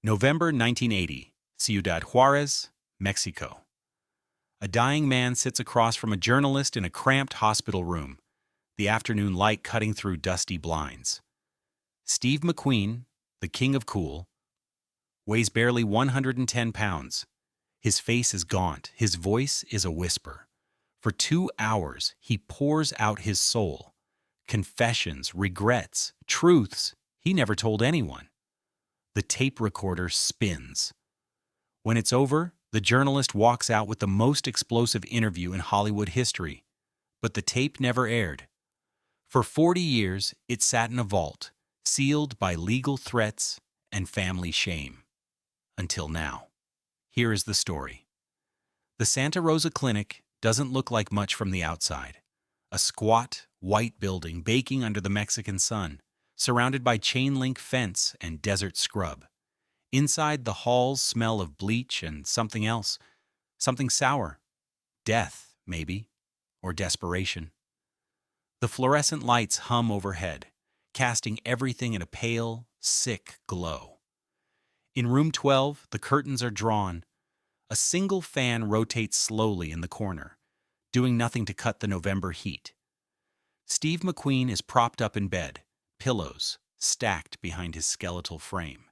November 1980, Ciudad Juarez, Mexico. A dying man sits across from a journalist in a cramped hospital room, the afternoon light cutting through dusty blinds. Steve McQueen, the king of cool, weighs barely 110 pounds. His face is gaunt, his voice is a whisper. For 2 hours, he pours out his soul. Confessions, regrets, truths he never told anyone. The tape recorder spins. When it's over, the journalist walks out with the most explosive interview in Hollywood history. But the tape never aired. For 40 years, it sat in a vault, sealed by legal threats and family shame. Until now. Here is the story. The Santa Rosa Clinic doesn't look like much from the outside. A squat, white building baking under the Mexican sun, surrounded by chain-link fence and desert scrub. Inside, the halls smell of bleach and something else, something sour. Death, maybe, or desperation. The fluorescent lights hum overhead, casting everything in a pale, sick glow. In room 12, the curtains are drawn. A single fan rotates slowly in the corner, doing nothing to cut the November heat. Steve McQueen is propped up in bed, pillows stacked behind his skeletal frame.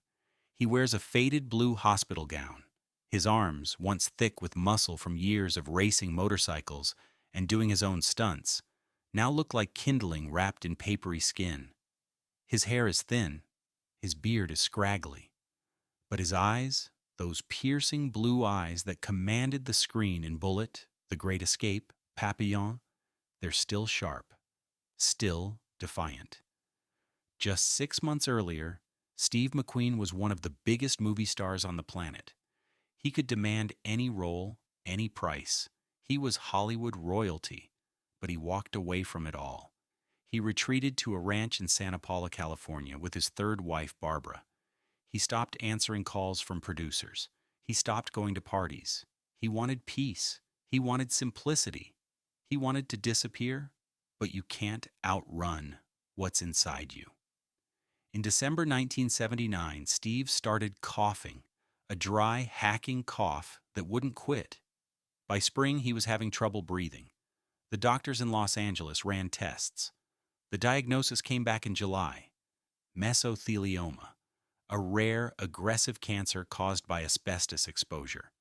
He wears a faded blue hospital gown. His arms, once thick with muscle from years of racing motorcycles and doing his own stunts, now look like kindling wrapped in papery skin. His hair is thin, his beard is scraggly, but his eyes, those piercing blue eyes that commanded the screen in Bullitt, The Great Escape, Papillon, they're still sharp, still defiant. Just 6 months earlier, Steve McQueen was one of the biggest movie stars on the planet. He could demand any role, any price. He was Hollywood royalty, but he walked away from it all. He retreated to a ranch in Santa Paula, California, with his third wife, Barbara. He stopped answering calls from producers. He stopped going to parties. He wanted peace. He wanted simplicity. He wanted to disappear, but you can't outrun what's inside you. In December 1979, Steve started coughing, a dry, hacking cough that wouldn't quit. By spring, he was having trouble breathing. The doctors in Los Angeles ran tests. The diagnosis came back in July: mesothelioma, a rare, aggressive cancer caused by asbestos exposure.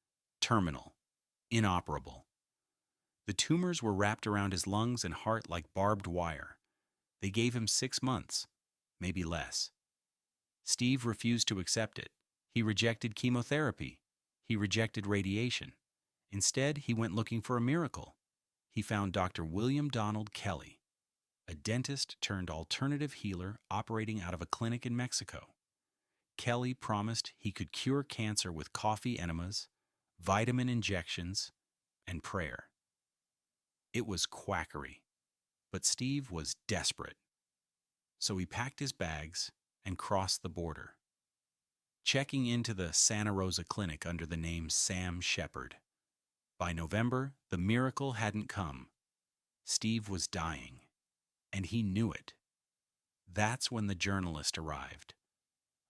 Terminal. Inoperable. The tumors were wrapped around his lungs and heart like barbed wire. They gave him 6 months, maybe less. Steve refused to accept it. He rejected chemotherapy. He rejected radiation. Instead, he went looking for a miracle. He found Dr. William Donald Kelly, a dentist turned alternative healer operating out of a clinic in Mexico. Kelly promised he could cure cancer with coffee enemas, vitamin injections, and prayer. It was quackery, but Steve was desperate. So he packed his bags and crossed the border, checking into the Santa Rosa Clinic under the name Sam Shepard. By November, the miracle hadn't come. Steve was dying, and he knew it. That's when the journalist arrived.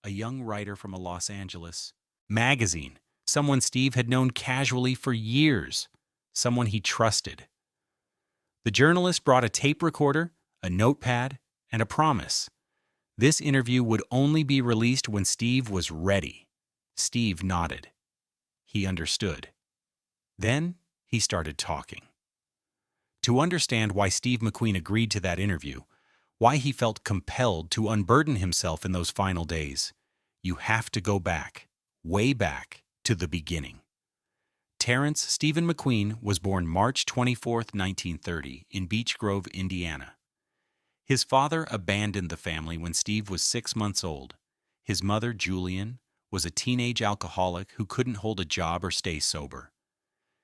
A young writer from a Los Angeles magazine, someone Steve had known casually for years, someone he trusted. The journalist brought a tape recorder, a notepad, and a promise. This interview would only be released when Steve was ready. Steve nodded. He understood. Then he started talking. To understand why Steve McQueen agreed to that interview, why he felt compelled to unburden himself in those final days, you have to go back, way back, to the beginning. Terrence Stephen McQueen was born March 24, 1930, in Beech Grove, Indiana. His father abandoned the family when Steve was 6 months old. His mother, Julian, was a teenage alcoholic who couldn't hold a job or stay sober.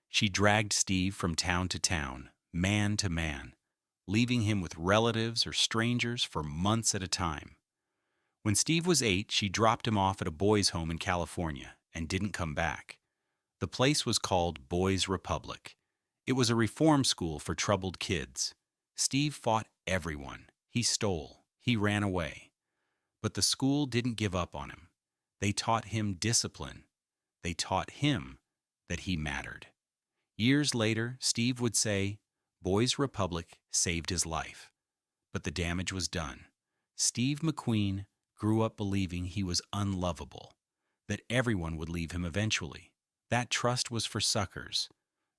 She dragged Steve from town to town, man to man, leaving him with relatives or strangers for months at a time. When Steve was 8, she dropped him off at a boys' home in California and didn't come back. The place was called Boys Republic. It was a reform school for troubled kids. Steve fought everyone. He stole. He ran away. But the school didn't give up on him. They taught him discipline. They taught him that he mattered. Years later, Steve would say, Boys Republic saved his life. But the damage was done. Steve McQueen grew up believing he was unlovable, that everyone would leave him eventually. That trust was for suckers.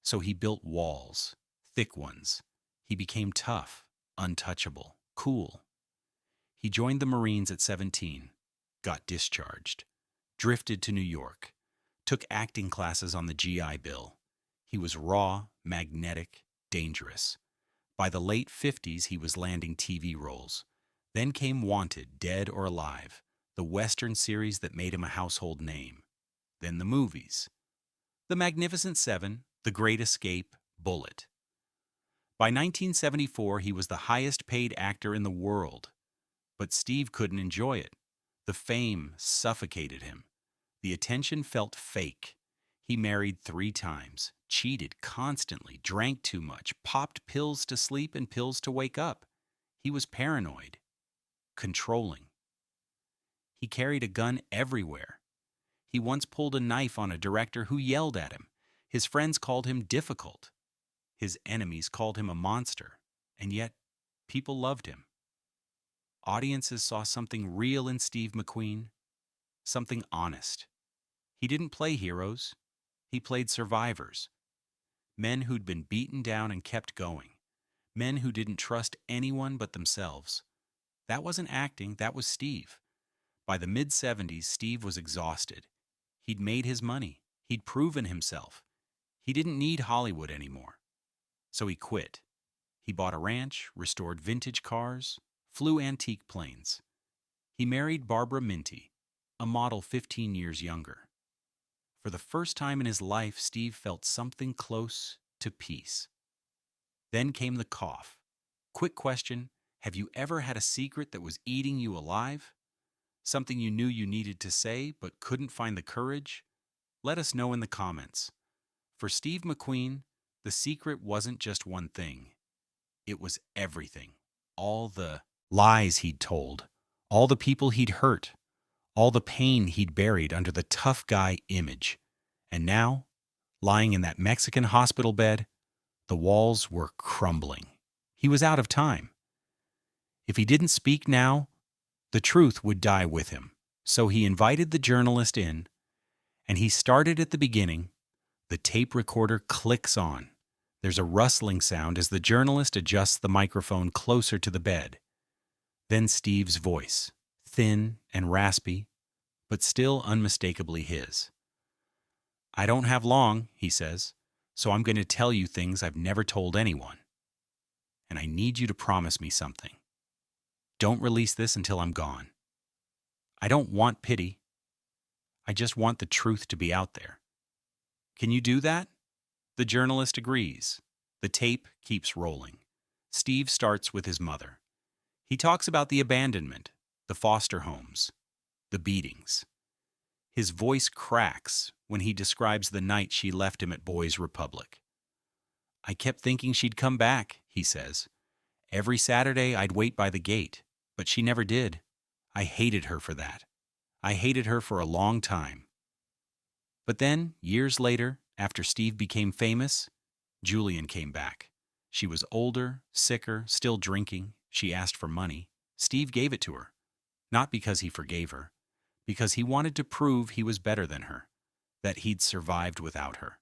So he built walls, thick ones. He became tough, untouchable, cool. He joined the Marines at 17, got discharged, drifted to New York, took acting classes on the GI Bill. He was raw, magnetic, dangerous. By the late 50s, he was landing TV roles. Then came Wanted, Dead or Alive, the Western series that made him a household name. Then the movies. The Magnificent Seven, The Great Escape, Bullitt. By 1974, he was the highest-paid actor in the world. But Steve couldn't enjoy it. The fame suffocated him. The attention felt fake. He married 3 times, cheated constantly, drank too much, popped pills to sleep and pills to wake up. He was paranoid, controlling. He carried a gun everywhere. He once pulled a knife on a director who yelled at him. His friends called him difficult. His enemies called him a monster, and yet people loved him. Audiences saw something real in Steve McQueen, something honest. He didn't play heroes. He played survivors. Men who'd been beaten down and kept going. Men who didn't trust anyone but themselves. That wasn't acting, that was Steve. By the mid-70s, Steve was exhausted. He'd made his money. He'd proven himself. He didn't need Hollywood anymore. So he quit. He bought a ranch, restored vintage cars, flew antique planes. He married Barbara Minty, a model 15 years younger. For the first time in his life, Steve felt something close to peace. Then came the cough. Quick question, have you ever had a secret that was eating you alive? Something you knew you needed to say but couldn't find the courage? Let us know in the comments. For Steve McQueen, the secret wasn't just one thing. It was everything. All the lies he'd told, all the people he'd hurt, all the pain he'd buried under the tough guy image. And now, lying in that Mexican hospital bed, the walls were crumbling. He was out of time. If he didn't speak now, the truth would die with him. So he invited the journalist in, and he started at the beginning. The tape recorder clicks on. There's a rustling sound as the journalist adjusts the microphone closer to the bed. Then Steve's voice, thin and raspy, but still unmistakably his. I don't have long, he says, so I'm going to tell you things I've never told anyone. And I need you to promise me something. Don't release this until I'm gone. I don't want pity. I just want the truth to be out there. Can you do that? The journalist agrees. The tape keeps rolling. Steve starts with his mother. He talks about the abandonment, the foster homes, the beatings. His voice cracks when he describes the night she left him at Boys Republic. I kept thinking she'd come back, he says. Every Saturday I'd wait by the gate, but she never did. I hated her for that. I hated her for a long time. But then, years later, after Steve became famous, Julian came back. She was older, sicker, still drinking. She asked for money. Steve gave it to her. Not because he forgave her, because he wanted to prove he was better than her, that he'd survived without her.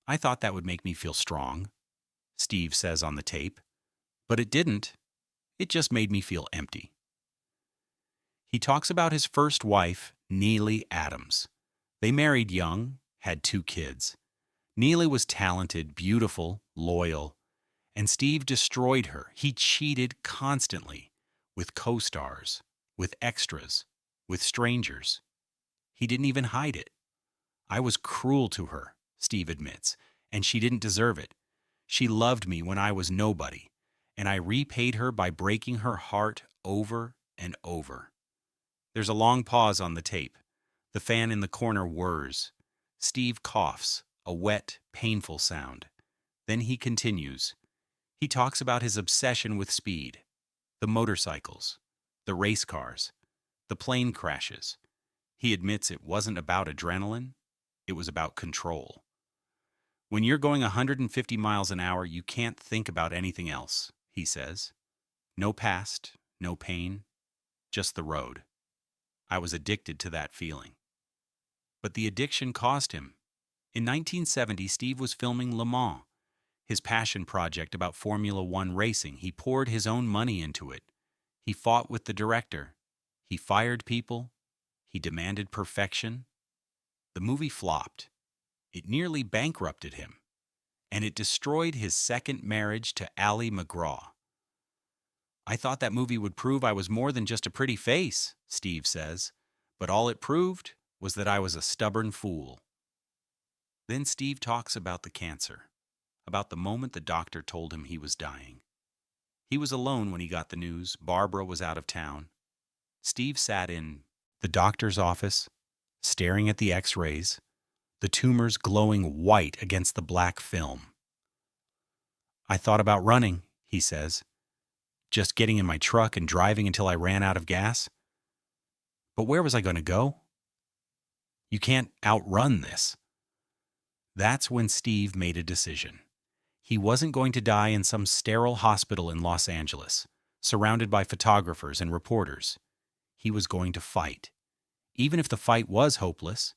I thought that would make me feel strong, Steve says on the tape. But it didn't. It just made me feel empty. He talks about his first wife, Neely Adams. They married young, had 2 kids. Neely was talented, beautiful, loyal, and Steve destroyed her. He cheated constantly with co-stars, with extras, with strangers. He didn't even hide it. I was cruel to her, Steve admits, and she didn't deserve it. She loved me when I was nobody, and I repaid her by breaking her heart over and over. There's a long pause on the tape. The fan in the corner whirs. Steve coughs, a wet, painful sound. Then he continues. He talks about his obsession with speed, the motorcycles, the race cars, the plane crashes. He admits it wasn't about adrenaline, it was about control. When you're going 150 miles an hour, you can't think about anything else, he says. No past, no pain, just the road. I was addicted to that feeling. But the addiction caused him. In 1970, Steve was filming Le Mans, his passion project about Formula One racing. He poured his own money into it. He fought with the director. He fired people. He demanded perfection. The movie flopped. It nearly bankrupted him. And it destroyed his second marriage to Ally McGraw. I thought that movie would prove I was more than just a pretty face, Steve says, but all it proved was that I was a stubborn fool. Then Steve talks about the cancer, about the moment the doctor told him he was dying. He was alone when he got the news. Barbara was out of town. Steve sat in the doctor's office, staring at the x-rays, the tumors glowing white against the black film. I thought about running, he says, just getting in my truck and driving until I ran out of gas. But where was I going to go? You can't outrun this. That's when Steve made a decision. He wasn't going to die in some sterile hospital in Los Angeles, surrounded by photographers and reporters. He was going to fight, even if the fight was hopeless,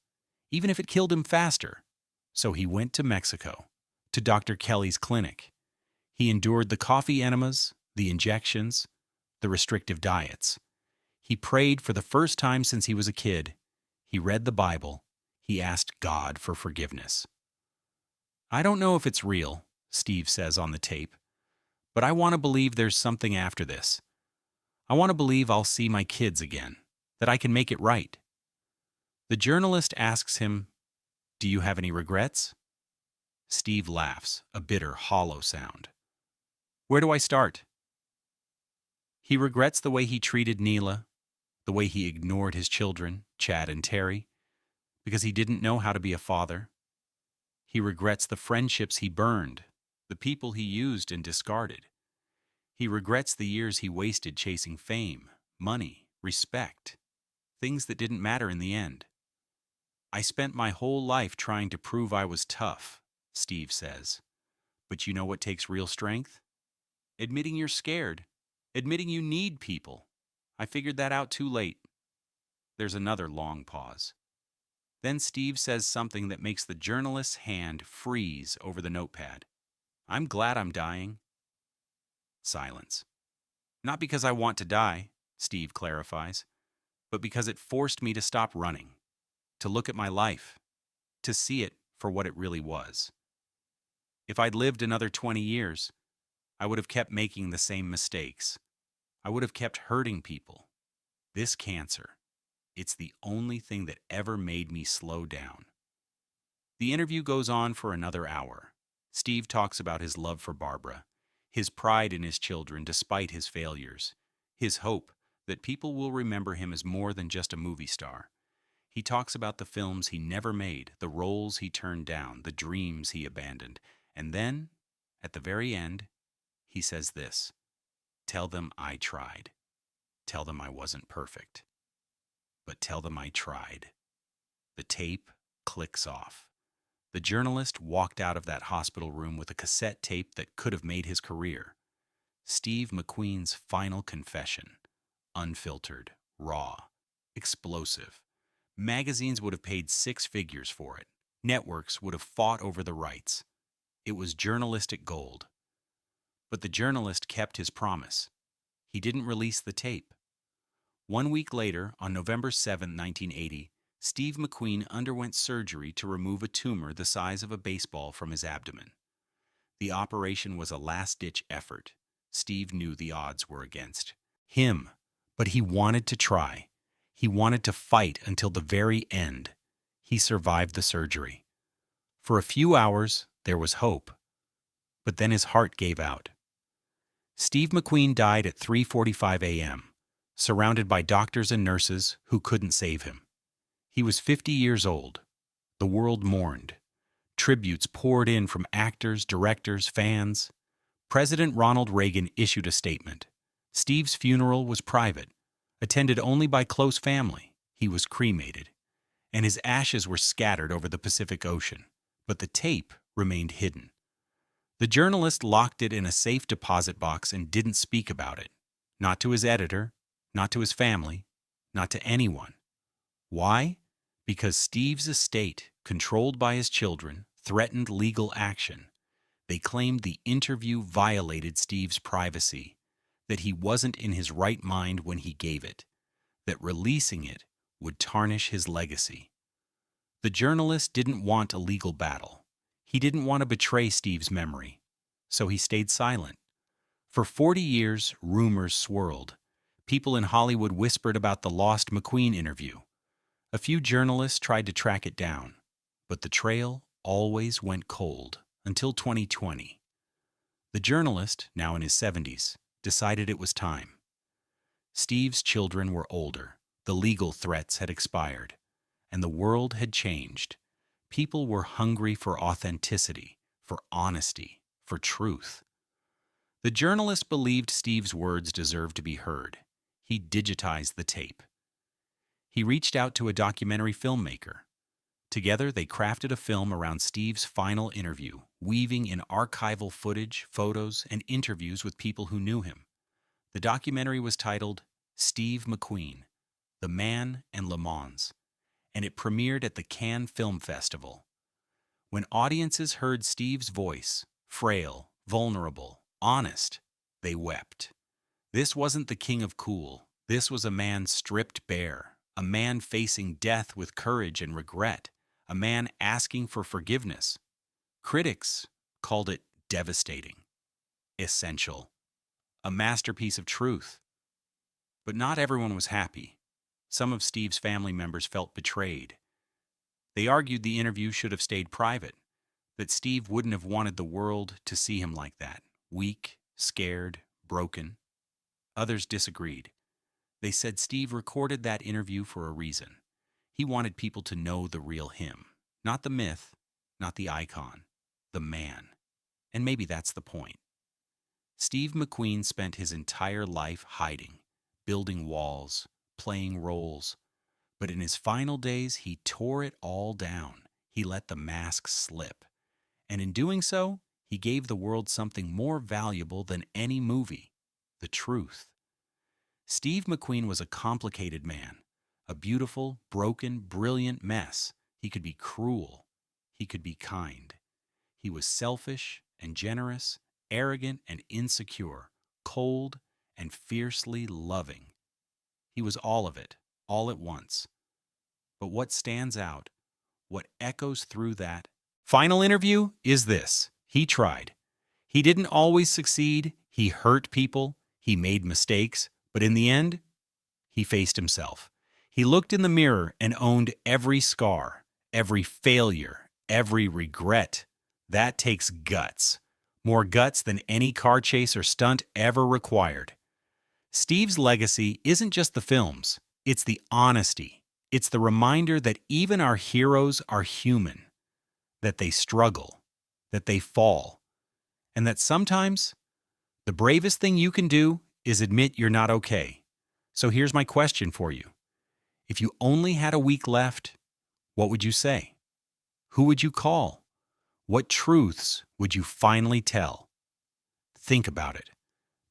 even if it killed him faster. So he went to Mexico, to Dr. Kelly's clinic. He endured the coffee enemas, the injections, the restrictive diets. He prayed for the first time since he was a kid. He read the Bible. He asked God for forgiveness. I don't know if it's real, Steve says on the tape, but I want to believe there's something after this. I want to believe I'll see my kids again, that I can make it right. The journalist asks him, "Do you have any regrets?" Steve laughs, a bitter, hollow sound. "Where do I start?" He regrets the way he treated Neela, the way he ignored his children, Chad and Terry, because he didn't know how to be a father. He regrets the friendships he burned, the people he used and discarded. He regrets the years he wasted chasing fame, money, respect, things that didn't matter in the end. I spent my whole life trying to prove I was tough, Steve says. But you know what takes real strength? Admitting you're scared. Admitting you need people. I figured that out too late. There's another long pause. Then Steve says something that makes the journalist's hand freeze over the notepad. "I'm glad I'm dying." Silence. "Not because I want to die," Steve clarifies, "but because it forced me to stop running, to look at my life, to see it for what it really was. If I'd lived another 20 years, I would have kept making the same mistakes. I would have kept hurting people. This cancer, it's the only thing that ever made me slow down." The interview goes on for another hour. Steve talks about his love for Barbara, his pride in his children despite his failures, his hope that people will remember him as more than just a movie star. He talks about the films he never made, the roles he turned down, the dreams he abandoned. And then, at the very end, he says this: "Tell them I tried. Tell them I wasn't perfect. But tell them I tried." The tape clicks off. The journalist walked out of that hospital room with a cassette tape that could have made his career. Steve McQueen's final confession. Unfiltered, raw, explosive. Magazines would have paid 6 figures for it. Networks would have fought over the rights. It was journalistic gold. But the journalist kept his promise. He didn't release the tape. 1 week later, on November 7, 1980, Steve McQueen underwent surgery to remove a tumor the size of a baseball from his abdomen. The operation was a last-ditch effort. Steve knew the odds were against him, but he wanted to try. He wanted to fight until the very end. He survived the surgery. For a few hours, there was hope. But then his heart gave out. Steve McQueen died at 3:45 a.m., surrounded by doctors and nurses who couldn't save him. He was 50 years old. The world mourned. Tributes poured in from actors, directors, fans. President Ronald Reagan issued a statement. Steve's funeral was private, attended only by close family. He was cremated, and his ashes were scattered over the Pacific Ocean, but the tape remained hidden. The journalist locked it in a safe deposit box and didn't speak about it. Not to his editor, not to his family, not to anyone. Why? Because Steve's estate, controlled by his children, threatened legal action. They claimed the interview violated Steve's privacy, that he wasn't in his right mind when he gave it, that releasing it would tarnish his legacy. The journalist didn't want a legal battle. He didn't want to betray Steve's memory, so he stayed silent. For 40 years, rumors swirled. People in Hollywood whispered about the lost McQueen interview. A few journalists tried to track it down, but the trail always went cold until 2020. The journalist, now in his 70s, decided it was time. Steve's children were older, the legal threats had expired, and the world had changed. People were hungry for authenticity, for honesty, for truth. The journalist believed Steve's words deserved to be heard. He digitized the tape. He reached out to a documentary filmmaker. Together, they crafted a film around Steve's final interview, weaving in archival footage, photos, and interviews with people who knew him. The documentary was titled Steve McQueen, The Man and Le Mans, and it premiered at the Cannes Film Festival. When audiences heard Steve's voice, frail, vulnerable, honest, they wept. This wasn't the king of cool. This was a man stripped bare, a man facing death with courage and regret, a man asking for forgiveness. Critics called it devastating, essential, a masterpiece of truth. But not everyone was happy. Some of Steve's family members felt betrayed. They argued the interview should have stayed private, that Steve wouldn't have wanted the world to see him like that, weak, scared, broken. Others disagreed. They said Steve recorded that interview for a reason. He wanted people to know the real him, not the myth, not the icon, the man. And maybe that's the point. Steve McQueen spent his entire life hiding, building walls, playing roles. But in his final days, he tore it all down. He let the mask slip. And in doing so, he gave the world something more valuable than any movie: the truth. Steve McQueen was a complicated man, a beautiful, broken, brilliant mess. He could be cruel. He could be kind. He was selfish and generous, arrogant and insecure, cold and fiercely loving. He was all of it, all at once. But what stands out, what echoes through that final interview is this: he tried. He didn't always succeed. He hurt people. He made mistakes. But in the end, he faced himself. He looked in the mirror and owned every scar, every failure, every regret. That takes guts. More guts than any car chase or stunt ever required. Steve's legacy isn't just the films. It's the honesty. It's the reminder that even our heroes are human, that they struggle, that they fall, and that sometimes the bravest thing you can do is admit you're not okay. So here's my question for you. If you only had a week left, what would you say? Who would you call? What truths would you finally tell? Think about it,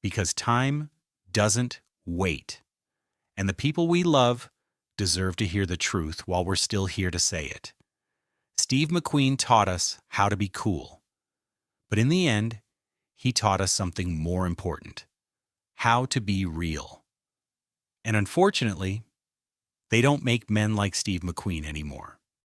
because time doesn't wait. And the people we love deserve to hear the truth while we're still here to say it. Steve McQueen taught us how to be cool. But in the end, he taught us something more important: how to be real. And unfortunately, they don't make men like Steve McQueen anymore.